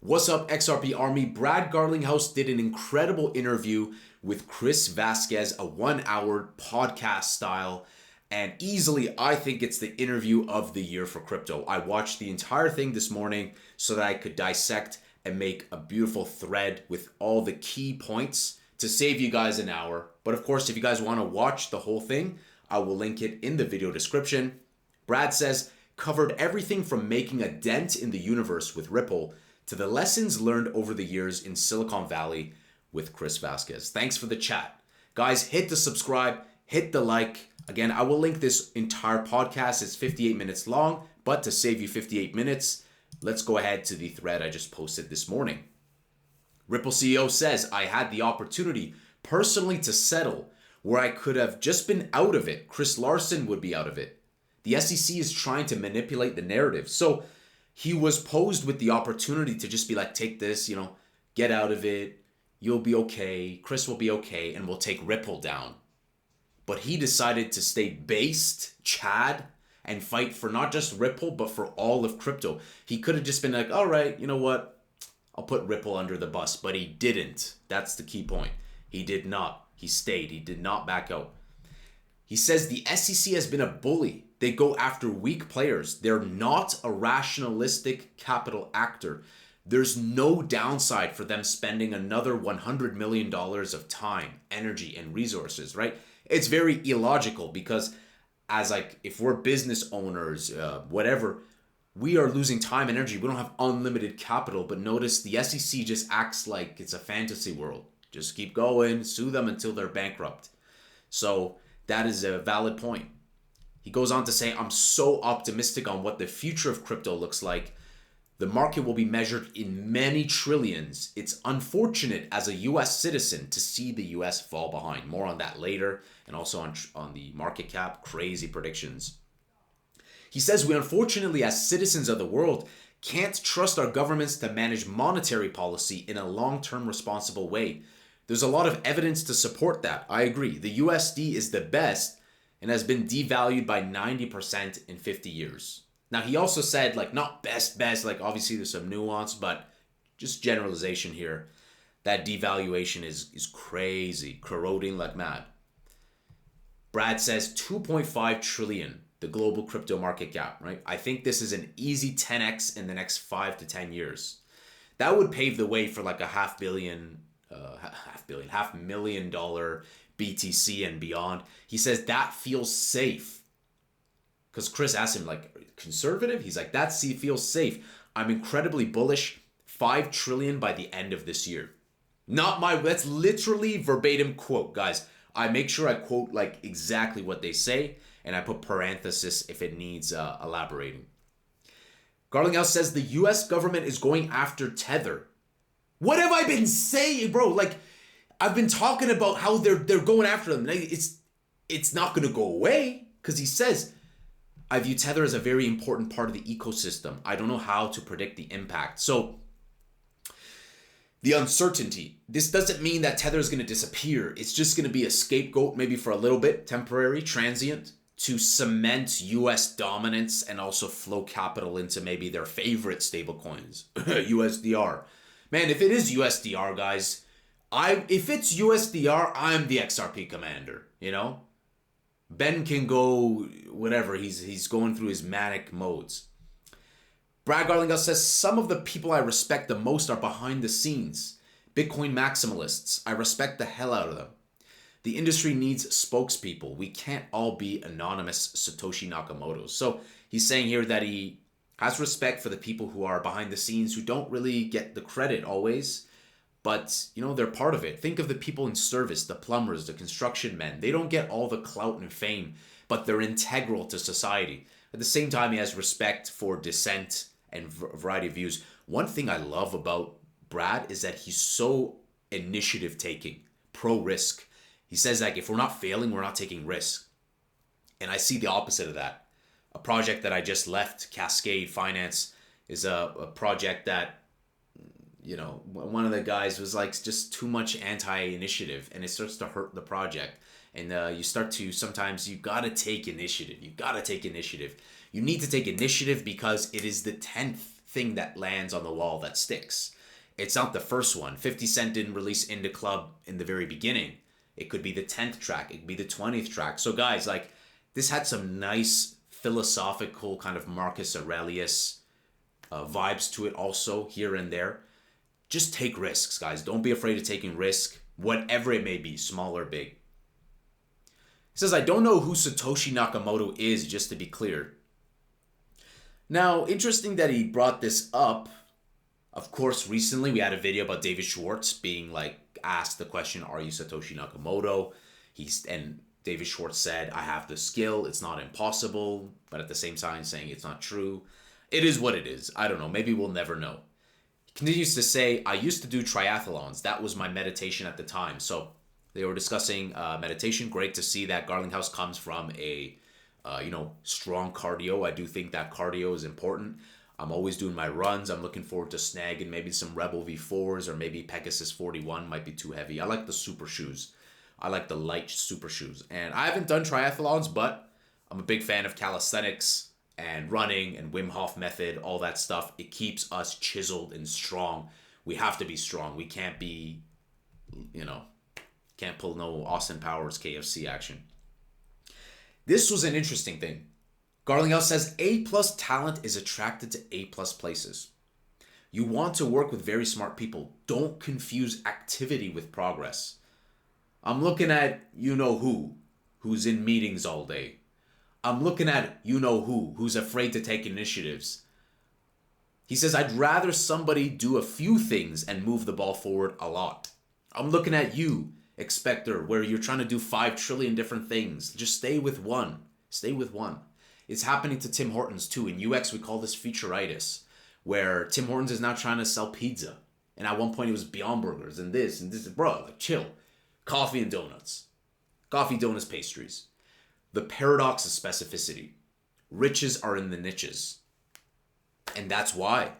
What's up, XRP Army? Brad Garlinghouse did an incredible interview with Chris Vasquez, a 1 hour podcast style. And easily, I think it's the interview of the year for crypto. I watched the entire thing this morning so that I could dissect and make a beautiful thread with all the key points to save you guys an hour. But of course, if you guys want to watch the whole thing, I will link it in the video description. Brad says, covered everything from making a dent in the universe with Ripple to the lessons learned over the years in Silicon Valley with Chris Vasquez. Thanks for the chat. Guys, hit the subscribe, hit the like. Again, I will link this entire podcast. It's 58 minutes long, but to save you 58 minutes, let's go ahead to the thread I just posted this morning. Ripple CEO says, I had the opportunity personally to settle where I could have just been out of it. Chris Larsen would be out of it. The SEC is trying to manipulate the narrative. So he was posed with the opportunity to just be like, take this, get out of it. You'll be okay. Chris will be okay. And we'll take Ripple down. But he decided to stay based, Chad, and fight for not just Ripple, but for all of crypto. He could have just been like, all right, you know what? I'll put Ripple under the bus. But he didn't. That's the key point. He did not. He stayed. He did not back out. He says the SEC has been a bully. They go after weak players. They're not a rationalistic capital actor. There's no downside for them spending another $100 million of time, energy, and resources, right? It's very illogical because if we're business owners, whatever, we are losing time and energy. We don't have unlimited capital, but notice the SEC just acts like it's a fantasy world. Just keep going, sue them until they're bankrupt. So that is a valid point. He goes on to say, I'm so optimistic on what the future of crypto looks like. The market will be measured in many trillions. It's unfortunate as a US citizen to see the US fall behind. More on that later, and also on the market cap, crazy predictions. He says we unfortunately as citizens of the world can't trust our governments to manage monetary policy in a long-term responsible way. There's a lot of evidence to support that. I agree. The USD is the best and has been devalued by 90% in 50 years. Now, he also said, not best, obviously there's some nuance, but just generalization here. That devaluation is crazy, corroding like mad. Brad says 2.5 trillion, the global crypto market cap, right? I think this is an easy 10x in the next 5 to 10 years. That would pave the way for like a $500,000 BTC and beyond. He says that feels safe. Because Chris asked him, conservative? He's like, that feels safe. I'm incredibly bullish. 5 trillion by the end of this year. That's literally verbatim quote, guys. I make sure I quote exactly what they say, and I put parenthesis if it needs elaborating. Garlinghouse says the US government is going after Tether. What have I been saying, bro? I've been talking about how they're going after them. It's not going to go away because he says, I view Tether as a very important part of the ecosystem. I don't know how to predict the impact. So the uncertainty, this doesn't mean that Tether is going to disappear. It's just going to be a scapegoat, maybe for a little bit, temporary, transient, to cement US dominance and also flow capital into maybe their favorite stablecoins, USDR. Man, if it is USDR, guys, if it's USDR, I'm the XRP commander, Ben can go whatever, he's going through his manic modes. Brad Garlinghouse says, some of the people I respect the most are behind the scenes. Bitcoin maximalists. I respect the hell out of them. The industry needs spokespeople. We can't all be anonymous Satoshi Nakamotos. So he's saying here that he has respect for the people who are behind the scenes, who don't really get the credit always. But, they're part of it. Think of the people in service, the plumbers, the construction men. They don't get all the clout and fame, but they're integral to society. At the same time, he has respect for dissent and a variety of views. One thing I love about Brad is that he's so initiative-taking, pro-risk. He says, if we're not failing, we're not taking risk. And I see the opposite of that. A project that I just left, Cascade Finance, is a project that, one of the guys was just too much anti-initiative, and it starts to hurt the project. And sometimes you got to take initiative. You got to take initiative. You need to take initiative because it is the 10th thing that lands on the wall that sticks. It's not the first one. 50 Cent didn't release Indie Club in the very beginning. It could be the 10th track. It could be the 20th track. So guys, like, this had some nice philosophical kind of Marcus Aurelius vibes to it also here and there. Just take risks, guys. Don't be afraid of taking risk, whatever it may be, small or big. He says, I don't know who Satoshi Nakamoto is, just to be clear. Now, interesting that he brought this up. Of course, recently we had a video about David Schwartz being like asked the question, are you Satoshi Nakamoto? And David Schwartz said, I have the skill. It's not impossible. But at the same time saying it's not true. It is what it is. I don't know. Maybe we'll never know. He continues to say, I used to do triathlons. That was my meditation at the time. So they were discussing meditation. Great to see that Garlinghouse comes from a strong cardio. I do think that cardio is important. I'm always doing my runs. I'm looking forward to snagging maybe some Rebel V4s or maybe Pegasus 41 might be too heavy. I like the super shoes. I like the light super shoes. And I haven't done triathlons, but I'm a big fan of calisthenics and running and Wim Hof method, all that stuff. It keeps us chiseled and strong. We have to be strong. We can't be, can't pull no Austin Powers KFC action. This was an interesting thing. Garlinghouse says A+ talent is attracted to A+ places. You want to work with very smart people. Don't confuse activity with progress. I'm looking at who's in meetings all day. I'm looking at who's afraid to take initiatives. He says, I'd rather somebody do a few things and move the ball forward a lot. I'm looking at you, Expector, where you're trying to do 5 trillion different things. Just stay with one. Stay with one. It's happening to Tim Hortons too. In UX, we call this Futuritis, where Tim Hortons is now trying to sell pizza. And at one point it was Beyond Burgers and this. Bro, like chill. Coffee and donuts. Coffee, donuts, pastries. The paradox of specificity. Riches are in the niches. And that's why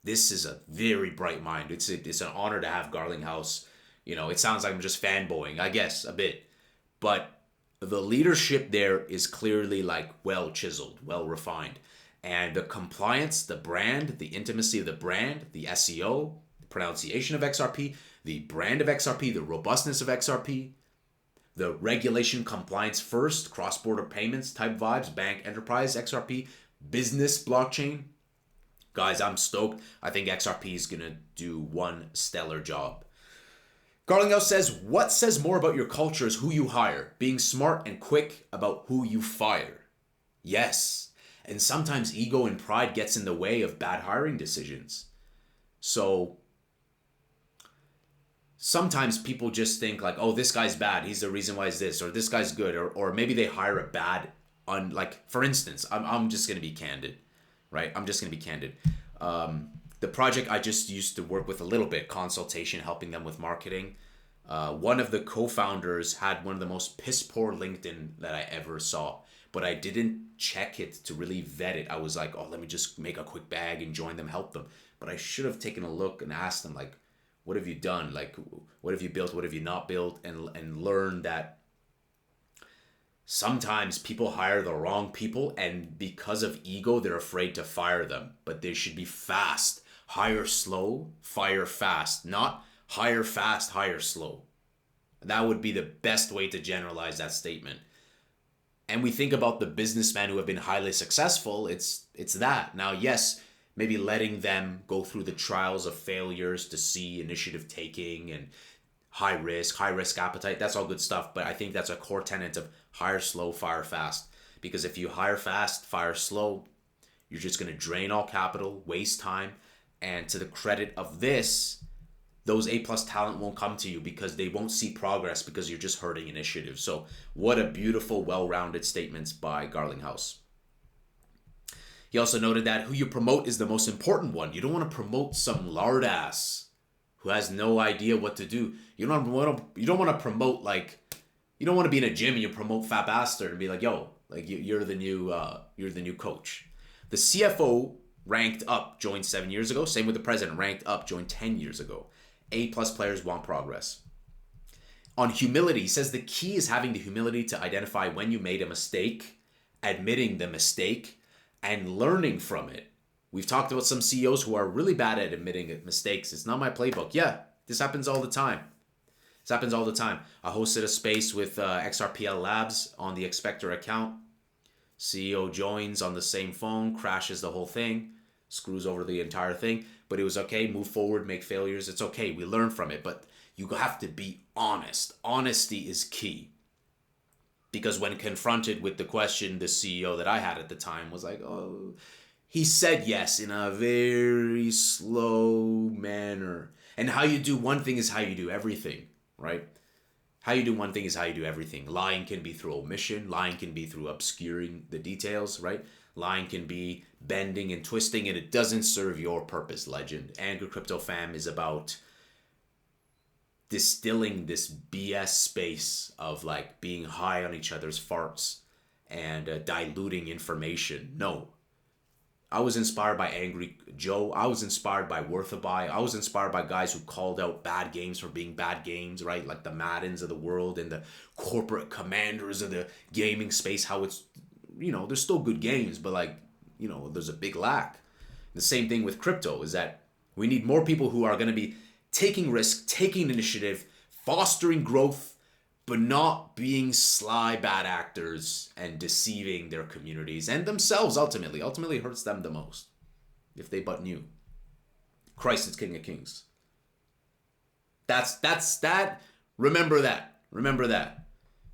this is a very bright mind. It's an honor to have Garlinghouse. It sounds like I'm just fanboying, I guess, a bit. But the leadership there is clearly like well chiseled, well refined. And the compliance, the brand, the intimacy of the brand, the SEO, the pronunciation of XRP, the brand of XRP, the robustness of XRP, the regulation compliance first, cross-border payments type vibes, bank, enterprise, XRP, business, blockchain. Guys, I'm stoked. I think XRP is going to do one stellar job. Garlinghouse says, what says more about your culture is who you hire, being smart and quick about who you fire. Yes, and sometimes ego and pride gets in the way of bad hiring decisions. So sometimes people just think like, oh, this guy's bad, he's the reason why he's this, or this guy's good, or maybe they hire a bad, for instance, I'm just going to be candid, right? I'm just going to be candid. The project I just used to work with a little bit, consultation, helping them with marketing. One of the co-founders had one of the most piss poor LinkedIn that I ever saw, but I didn't check it to really vet it. I was like, oh, let me just make a quick bag and join them, help them. But I should have taken a look and asked them, like, what have you done? Like, what have you built? What have you not built? And learn that sometimes people hire the wrong people, and because of ego, they're afraid to fire them. But they should be fast. Hire slow, fire fast. Not hire fast, hire slow. That would be the best way to generalize that statement. And we think about the businessmen who have been highly successful. It's that. Now, yes, maybe letting them go through the trials of failures to see initiative taking and high risk appetite. That's all good stuff. But I think that's a core tenet of hire slow, fire fast. Because if you hire fast, fire slow, you're just going to drain all capital, waste time. And to the credit of this, those A+ talent won't come to you because they won't see progress because you're just hurting initiative. So what a beautiful, well-rounded statements by Garlinghouse. He also noted that who you promote is the most important one. You don't want to promote some lard ass who has no idea what to do. You don't want to promote you don't want to be in a gym and you promote Fat Bastard and be like, yo, like you're the new coach. The CFO ranked up, joined 7 years ago. Same with the president, ranked up, joined 10 years ago. A+ players want progress. On humility, he says the key is having the humility to identify when you made a mistake, admitting the mistake, and learning from it. We've talked about some CEOs who are really bad at admitting mistakes. It's not my playbook. Yeah, this happens all the time. This happens all the time. I hosted a space with XRPL Labs on the Expector account. CEO joins on the same phone, crashes the whole thing, screws over the entire thing. But it was okay. Move forward, make failures. It's okay. We learn from it. But you have to be honest. Honesty is key. Because when confronted with the question, the CEO that I had at the time was like, oh, he said yes in a very slow manner. And how you do one thing is how you do everything, right? How you do one thing is how you do everything. Lying can be through omission. Lying can be through obscuring the details, right? Lying can be bending and twisting, and it doesn't serve your purpose, legend. Angry Crypto Fam is about distilling this BS space of like being high on each other's farts and diluting information. No. I was inspired by Angry Joe. I was inspired by Worth a Buy. I was inspired by guys who called out bad games for being bad games, right? Like the Maddens of the world and the corporate commanders of the gaming space. How it's, there's still good games, but like, there's a big lack. The same thing with crypto is that we need more people who are going to be taking risk, taking initiative, fostering growth, but not being sly bad actors and deceiving their communities and themselves ultimately. Ultimately hurts them the most if they but knew. Christ is King of Kings. That's that. Remember that. Remember that.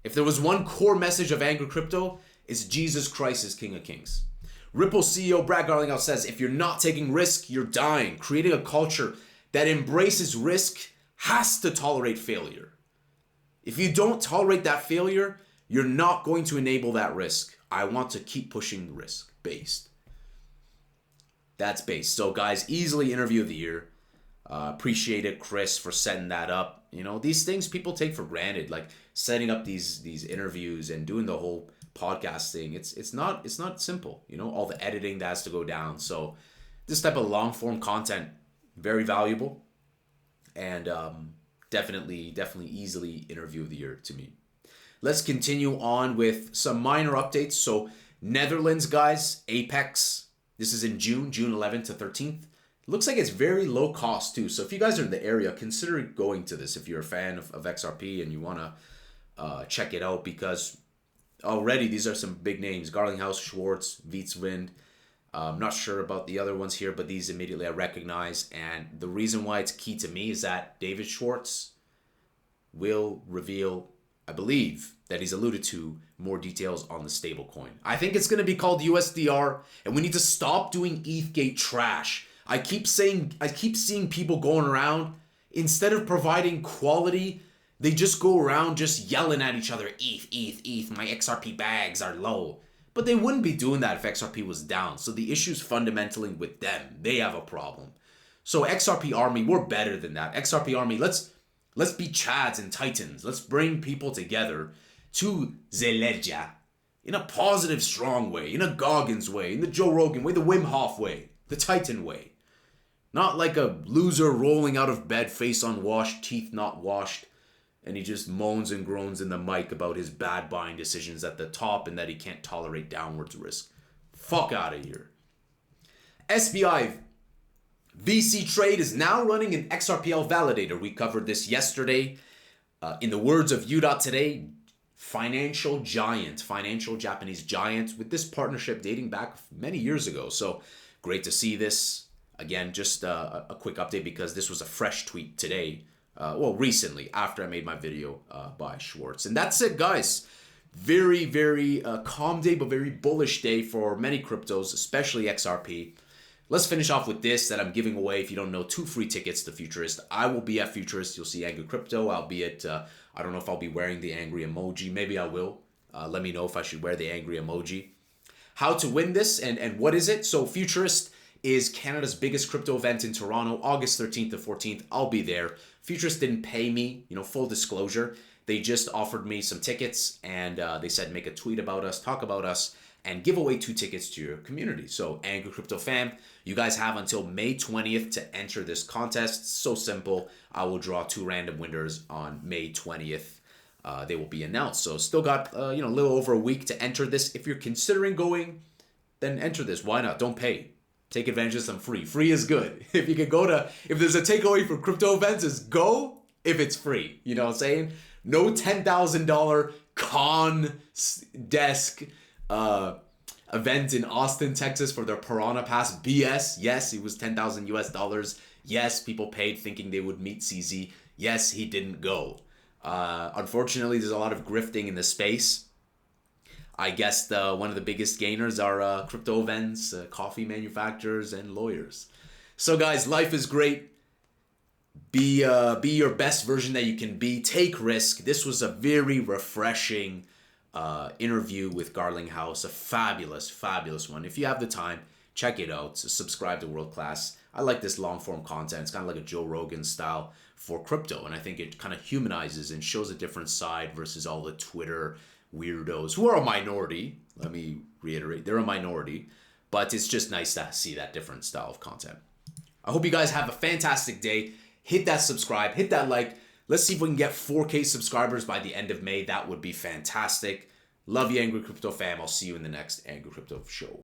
If there was one core message of Angry Crypto, it's Jesus Christ is King of Kings. Ripple CEO Brad Garlinghouse says, if you're not taking risk, you're dying. Creating a culture that embraces risk has to tolerate failure. If you don't tolerate that failure, you're not going to enable that risk. I want to keep pushing risk based. That's based. So guys, easily interview of the year. Appreciate it, Chris, for setting that up. These things people take for granted, like setting up these interviews and doing the whole podcast thing. It's not simple. All the editing that has to go down. So this type of long form content, very valuable, and definitely easily interview of the year to me. Let's continue on with some minor updates. So Netherlands, guys, Apex. This is in June 11th to 13th. Looks like it's very low cost too. So if you guys are in the area, consider going to this if you're a fan of XRP and you want to check it out, because already these are some big names. Garlinghouse, Schwartz, Wietswind. I'm not sure about the other ones here, but these immediately I recognize. And the reason why it's key to me is that David Schwartz will reveal, I believe, that he's alluded to more details on the stablecoin. I think it's going to be called USDR, and we need to stop doing ETHgate trash. I keep seeing people going around, instead of providing quality, they just go around just yelling at each other, ETH, my XRP bags are low. But they wouldn't be doing that if XRP was down. So the issue's fundamentally with them. They have a problem. So XRP Army, we're better than that. XRP Army, let's be Chads and Titans. Let's bring people together to Zeleja in a positive, strong way, in a Goggins way, in the Joe Rogan way, the Wim Hof way, the Titan way. Not like a loser rolling out of bed, face unwashed, teeth not washed, and he just moans and groans in the mic about his bad buying decisions at the top and that he can't tolerate downwards risk. Fuck out of here. SBI VC Trade is now running an XRPL validator. We covered this yesterday. In the words of U.Today, financial Japanese giant, with this partnership dating back many years ago. So great to see this. Again, just a quick update because this was a fresh tweet today. Recently, after I made my video by Schwartz. And that's it, guys. Very, very calm day, but very bullish day for many cryptos, especially XRP. Let's finish off with this that I'm giving away. If you don't know, 2 free tickets to Futurist. I will be at Futurist. You'll see Angry Crypto. I'll be at, I don't know if I'll be wearing the angry emoji. Maybe I will. Let me know if I should wear the angry emoji. How to win this and what is it? So Futurist is Canada's biggest crypto event in Toronto, August 13th to 14th. I'll be there. Futurist didn't pay me, full disclosure. They just offered me some tickets and they said make a tweet about us, talk about us, and give away 2 tickets to your community. So Angry Crypto Fam, you guys have until May 20th to enter this contest. So simple. I will draw 2 random winners on May 20th. They will be announced. So still got a little over a week to enter this. If you're considering going, then enter this. Why not? Don't pay. take advantage of some free. Free is good. If you can go to, if there's a takeaway from crypto events, is go if it's free. You know what I'm saying? No $10,000 condensed event in Austin, Texas for their Piranha Pass. BS. Yes, it was 10,000 US dollars. Yes, people paid thinking they would meet CZ. Yes, he didn't go. Unfortunately, there's a lot of grifting in the space. I guess one of the biggest gainers are crypto events, coffee manufacturers, and lawyers. So guys, life is great. Be your best version that you can be. Take risk. This was a very refreshing interview with Garlinghouse. A fabulous, fabulous one. If you have the time, check it out. Subscribe to World Class. I like this long form content. It's kind of like a Joe Rogan style for crypto. And I think it kind of humanizes and shows a different side versus all the Twitter weirdos who are a minority. Let me reiterate, they're a minority. But it's just nice to see that different style of content. I hope you guys have a fantastic day. Hit that subscribe, hit that like. Let's see if we can get 4K subscribers by the end of May. That would be fantastic. Love you, Angry Crypto fam. I'll see you in the next Angry Crypto show.